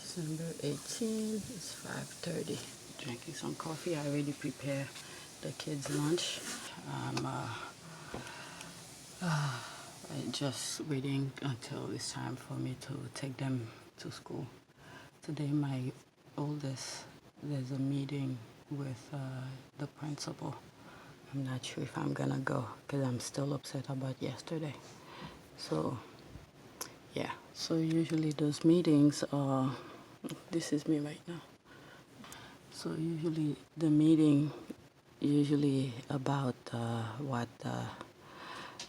December 18th, it's 5:30. Drinking some coffee. I already prepared the kids' lunch. I'm just waiting until it's time for me to take them to school. Today, my oldest, there's a meeting with the principal. I'm not sure if I'm gonna go because I'm still upset about yesterday. So, yeah. So usually those meetings are, this is me right now. So usually the meeting usually about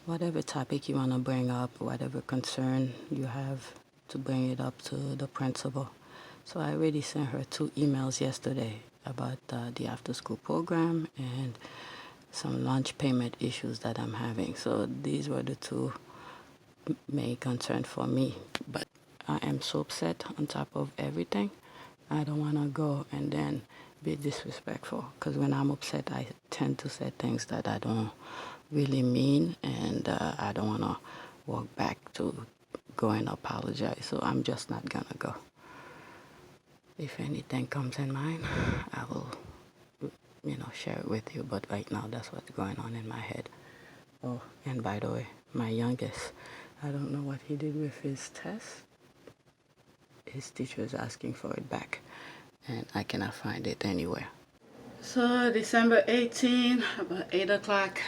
whatever topic you want to bring up, whatever concern you have to bring it up to the principal. So I already sent her 2 emails yesterday about the after-school program and some lunch payment issues that I'm having. So these were the 2 main concerns for me. But I am so upset on top of everything. I don't want to go and then be disrespectful, because when I'm upset, I tend to say things that I don't really mean, and I don't want to walk back to go and apologize. So I'm just not gonna go. If anything comes in mind, I will, share it with you. But right now, that's what's going on in my head. Oh, and by the way, my youngest, I don't know what he did with his test. His teacher is asking for it back, and I cannot find it anywhere. So December 18th, about 8 o'clock,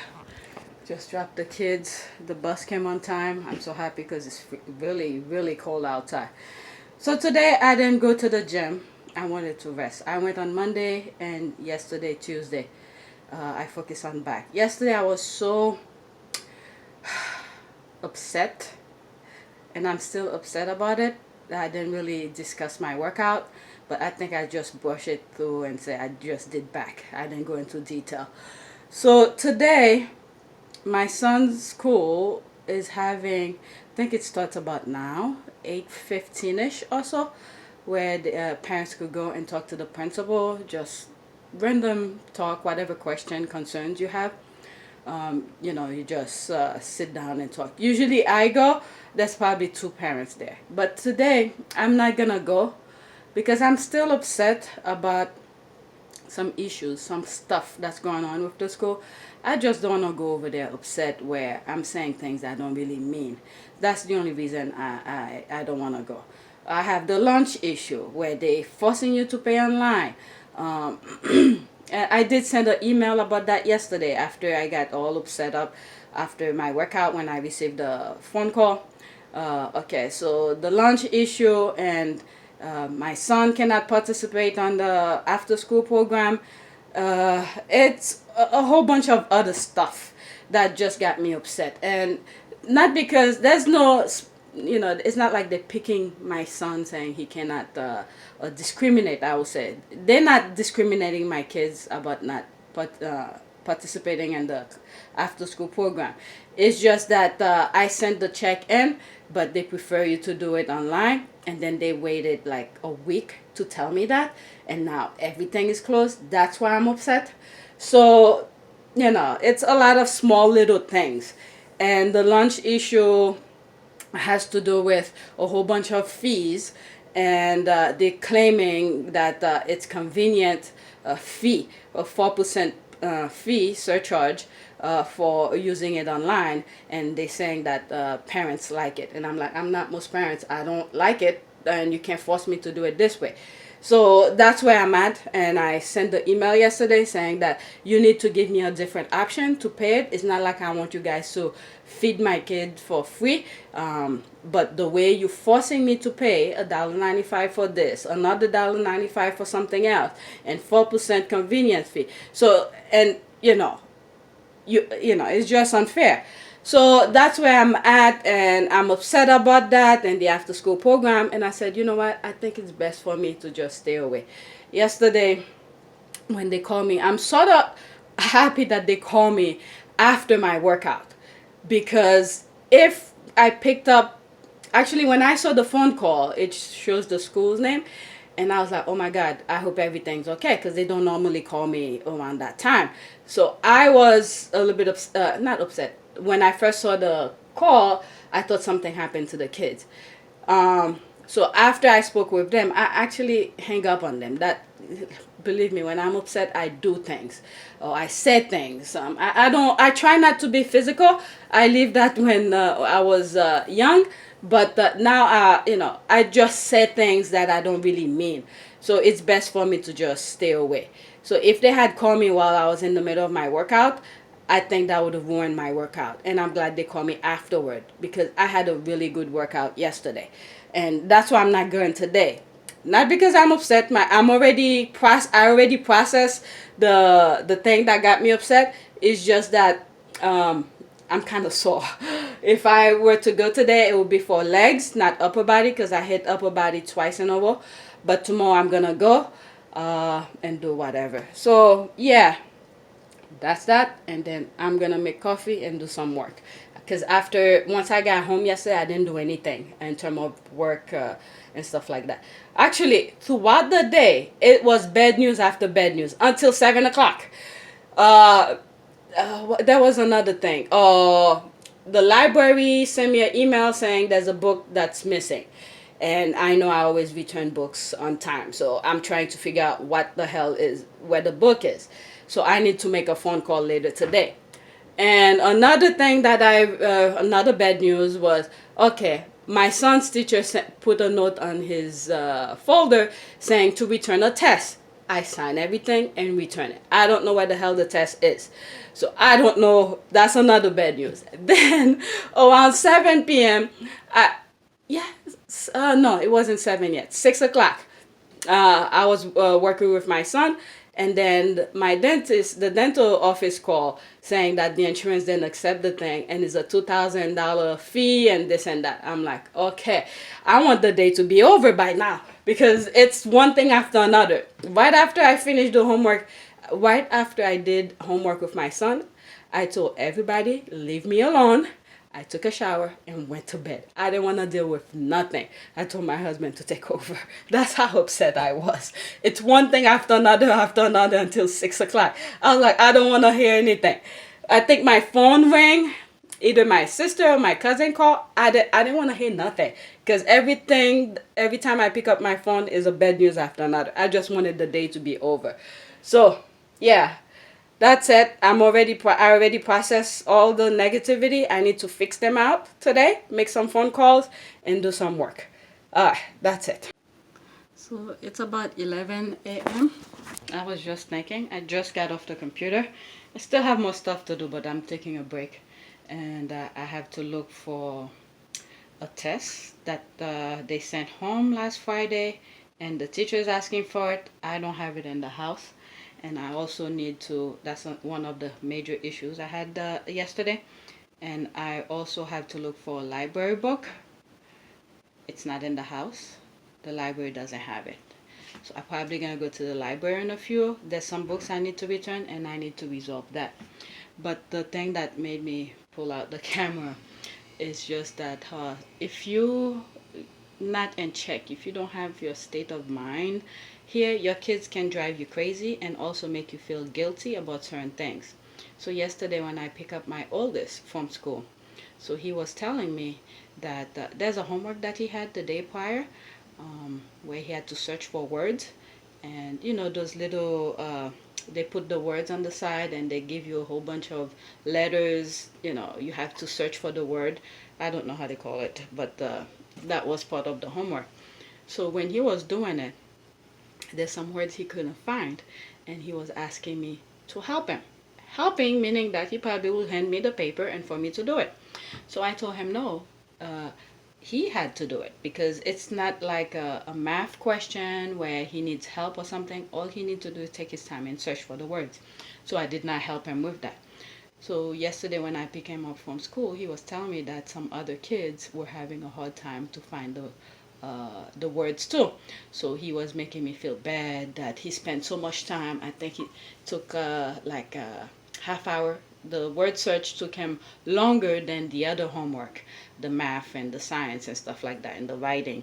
just dropped the kids. The bus came on time. I'm so happy because it's really, really cold outside. So today I didn't go to the gym. I wanted to rest. I went on Monday and yesterday, Tuesday. I focused on back. Yesterday I was so upset, and I'm still upset about it. I didn't really discuss my workout, but I think I just brushed it through and say I just did back. I didn't go into detail. So today, my son's school is having, I think it starts about now, 8:15ish or so, where the parents could go and talk to the principal, just random talk, whatever question, concerns you have. You just sit down and talk. Usually I go, there's probably 2 parents there. But today, I'm not gonna go because I'm still upset about some issues, some stuff that's going on with the school. I just don't want to go over there upset where I'm saying things I don't really mean. That's the only reason I don't want to go. I have the lunch issue where they forcing you to pay online. I did send an email about that yesterday after I got all upset up after my workout when I received the phone call. Okay, so the lunch issue, and my son cannot participate on the after school program. It's a whole bunch of other stuff that just got me upset. And not because there's no, it's not like they're picking my son saying he cannot discriminate, I would say. They're not discriminating my kids about not participating in the after school program. It's just that I sent the check in, but they prefer you to do it online, and then they waited like a week to tell me that, and now everything is closed. That's why I'm upset. So it's a lot of small little things, and the lunch issue has to do with a whole bunch of fees, and they're claiming that it's convenient fee, a 4% fee surcharge for using it online, and they're saying that parents like it, and I'm like, I'm not most parents. I don't like it, and you can't force me to do it this way. So that's where I'm at, and I sent the email yesterday saying that you need to give me a different option to pay it. It's not like I want you guys to feed my kid for free, but the way you're forcing me to pay $1.95 for this, another $1.95 for something else, and 4% convenience fee. So, and it's just unfair. So that's where I'm at, and I'm upset about that and the after school program. And I said, you know what, I think it's best for me to just stay away. Yesterday, when they called me, I'm sort of happy that they called me after my workout, because if I picked up, actually when I saw the phone call, it shows the school's name, and I was like, oh my God, I hope everything's okay, because they don't normally call me around that time. So I was a little bit not upset. When I first saw the call, I thought something happened to the kids. So after I spoke with them, I actually hang up on them. That, believe me, when I'm upset, I do things, or I say things. I don't. I try not to be physical. I leave that when I was young, but now I just say things that I don't really mean. So it's best for me to just stay away. So if they had called me while I was in the middle of my workout, I think that would have ruined my workout. And I'm glad they called me afterward, because I had a really good workout yesterday. And that's why I'm not going today. Not because I'm upset. I already processed the thing that got me upset. It's just that I'm kind of sore. If I were to go today, it would be for legs, not upper body, because I hit upper body twice in a row. But tomorrow I'm gonna go and do whatever. So yeah, that's that. And then I'm gonna make coffee and do some work, because once I got home yesterday, I didn't do anything in terms of work and stuff like that. Actually, throughout the day, it was bad news after bad news until 7 o'clock. uh, there was another thing. The library sent me an email saying there's a book that's missing. And I know I always return books on time. So I'm trying to figure out what the hell is, where the book is. So I need to make a phone call later today. And another thing that another bad news was, okay, my son's teacher put a note on his folder saying to return a test. I sign everything and return it. I don't know where the hell the test is. So I don't know. That's another bad news. Then around 7 p.m., yeah, no, it wasn't 7 yet. 6 o'clock. I was working with my son, and then the dental office called saying that the insurance didn't accept the thing, and it's a $2,000 fee and this and that. I'm like, okay, I want the day to be over by now, because it's one thing after another. Right after I finished the homework, right after I did homework with my son, I told everybody, leave me alone. I took a shower and went to bed. I didn't want to deal with nothing. I told my husband to take over. That's how upset I was. It's one thing after another until 6 o'clock. I was like, I don't want to hear anything. I think my phone rang. Either my sister or my cousin called. I didn't want to hear nothing, because every time I pick up my phone is a bad news after another. I just wanted the day to be over. So yeah, that's it. I already processed all the negativity. I need to fix them out today, make some phone calls, and do some work. That's it. So it's about 11 a.m. I was just thinking. I just got off the computer. I still have more stuff to do, but I'm taking a break. And I have to look for a test that they sent home last Friday. And the teacher is asking for it. I don't have it in the house. And I also need to, that's one of the major issues I had yesterday. And I also have to look for a library book. It's not in the house. The library doesn't have it. So I'm probably going to go to the library in a few. There's some books I need to return, and I need to resolve that. But the thing that made me pull out the camera is just that if you not in check, if you don't have your state of mind here, your kids can drive you crazy and also make you feel guilty about certain things. So yesterday when I pick up my oldest from school, so he was telling me that there's a homework that he had the day prior, where he had to search for words. And you know those little they put the words on the side and they give you a whole bunch of letters. You have to search for the word. I don't know how they call it, but that was part of the homework. So when he was doing it, there's some words he couldn't find, and he was asking me to help him. Helping meaning that he probably will hand me the paper and for me to do it. So I told him no, he had to do it, because it's not like a math question where he needs help or something. All he needs to do is take his time and search for the words. So I did not help him with that. So yesterday when I picked him up from school, he was telling me that some other kids were having a hard time to find the words too. So he was making me feel bad that he spent so much time. I think it took like a half hour. The word search took him longer than the other homework, the math and the science and stuff like that, and the writing.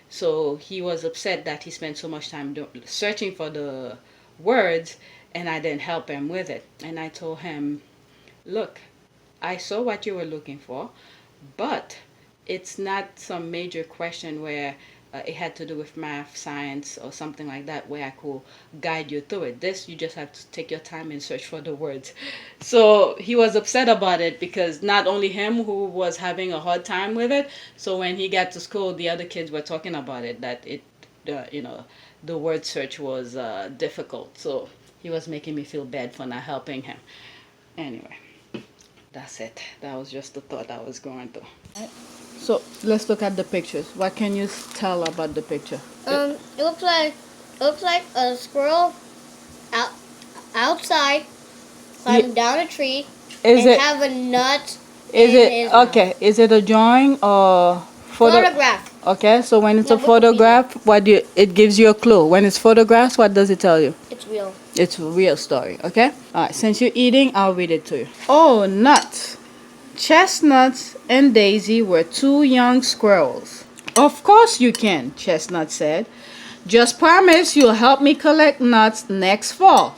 So he was upset that he spent so much time searching for the words, and I didn't help him with it. And I told him, look, I saw what you were looking for, but it's not some major question where it had to do with math, science, or something like that, where I could guide you through it. This, you just have to take your time and search for the words. So he was upset about it because not only him who was having a hard time with it. So when he got to school, the other kids were talking about it, that the word search was difficult. So he was making me feel bad for not helping him. Anyway, that's it. That was just the thought I was going through. So let's look at the pictures. What can you tell about the picture? It looks like a squirrel out outside climbing down a tree Is and it have a nut is in it his mouth. okay? Is it a drawing or photo? Photograph. Okay, so when it's Yeah, a Wikipedia. photograph, it gives you a clue. When it's photographs, what does it tell you? It's real. It's a real story. Okay. All right. Since you're eating, I'll read it to you. Oh, nuts! Chestnuts and Daisy were two young squirrels. Of course you can, Chestnut said. Just promise you'll help me collect nuts next fall.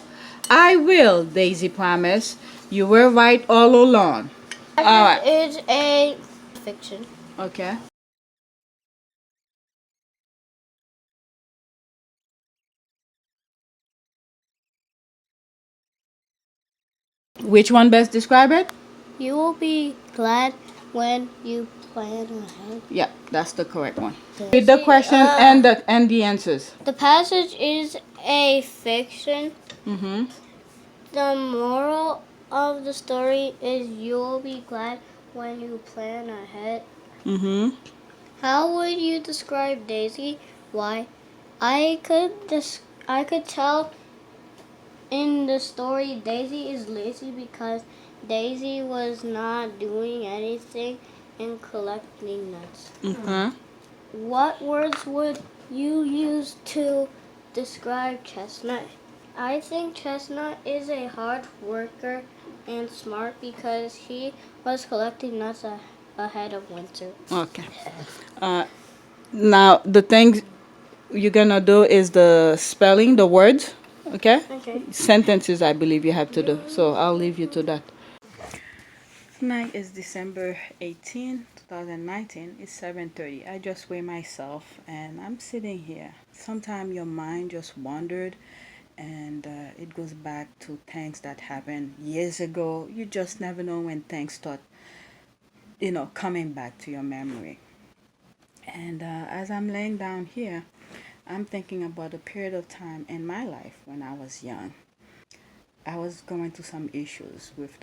I will, Daisy promised. You were right all along. All right. It's a fiction. Okay. Which one best describe it? You will be glad when you plan ahead. Yeah, that's the correct one. Read the question and the answers. The passage is a fiction. Mm-hmm. The moral of the story is you'll be glad when you plan ahead. Mm-hmm. How would you describe Daisy? Why? I could tell in the story Daisy is lazy because Daisy was not doing anything and collecting nuts. Mm-hmm. What words would you use to describe Chestnut? I think Chestnut is a hard worker and smart because he was collecting nuts ahead of winter. Okay. Now the things you're gonna do is the spelling, the words. Okay. Okay. Sentences, I believe you have to do. So I'll leave you to that. Tonight is December 18, 2019. It's 7:30. I just weigh myself and I'm sitting here. Sometimes your mind just wandered and it goes back to things that happened years ago. You just never know when things start, coming back to your memory. And as I'm laying down here, I'm thinking about a period of time in my life when I was young. I was going through some issues with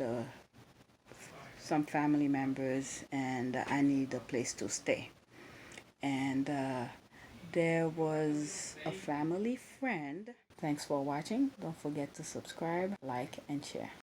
some family members, and I need a place to stay. And there was a family friend. Thanks for watching. Don't forget to subscribe, like, and share.